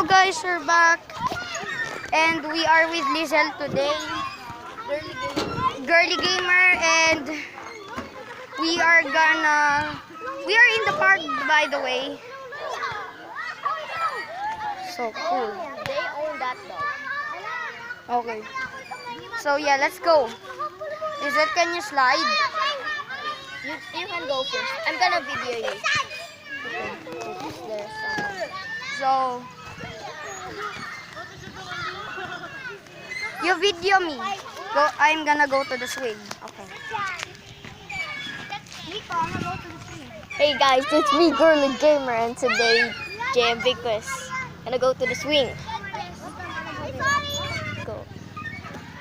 Hello guys, we're back. And we are with Lizelle today. Girly Gamer, and we are in the park, by the way. So cool. They own that dog. Okay. So yeah, let's go. Lizelle, can you slide? You can go first. I'm gonna video you. There's So you video me. Go. I'm gonna go to the swing. Okay. Hey guys, it's me, Girly Gamer, and today JM Vicus gonna go to the swing. Go.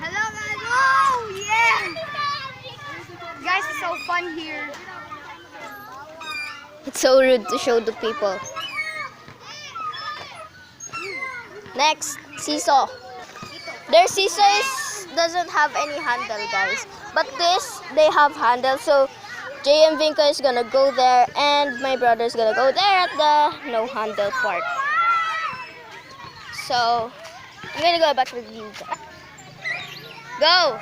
Hello guys. Oh yeah. Guys, it's so fun here. It's so rude to show the people. Next, seesaw. Their seesaws doesn't have any handle, guys. But this, they have handle. So JM Vinca is gonna go there, and my brother's gonna go there at the no handle part. So I'm gonna go back with you guys. Go!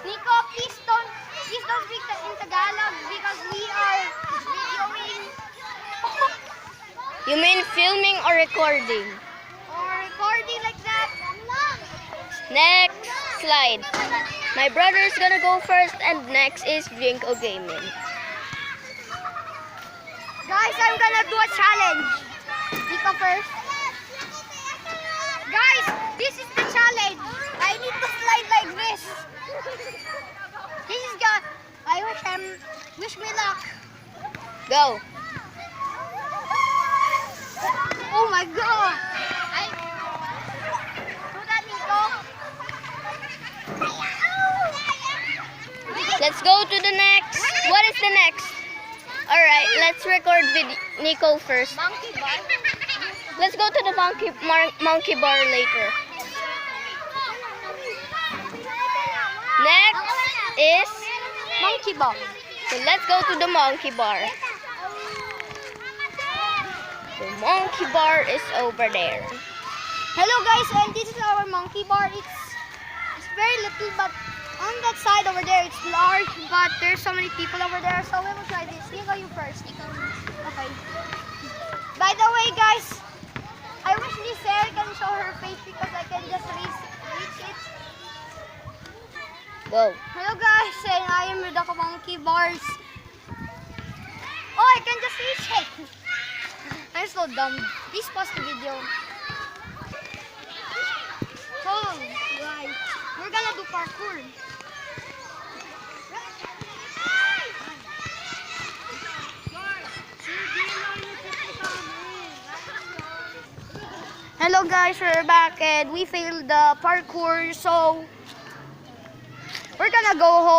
Nico, please don't speak in Tagalog because we are videoing You mean filming or recording? or recording like that. Next slide. My brother is gonna go first, and next is Vinco Gaming. Guys, I'm gonna do a challenge. Nico first. Guys, this is the challenge. I need to slide like this. This is good. Wish me luck. Go. Oh my god. Do that, Nico. Let's go to the next. What is the next? Alright, let's record with Nico first. Monkey bar. Let's go to the monkey bar later. Next is Monkey bar. So let's go to the monkey bar. The monkey bar is over there. Hello guys, and this is our monkey bar. It's very little, but on that side over there it's large, but there's so many people over there, so we will try this. Nico, you first. Okay. By the way guys, I wish Lizelle can show her face because I can just reach it. Go. Hello guys, and I am with the monkey bars. Oh, I can just reach it. I'm so dumb. Please pause the video. So, guys, we're gonna do parkour. Hello guys, we're back and we failed the parkour, so we're gonna go home.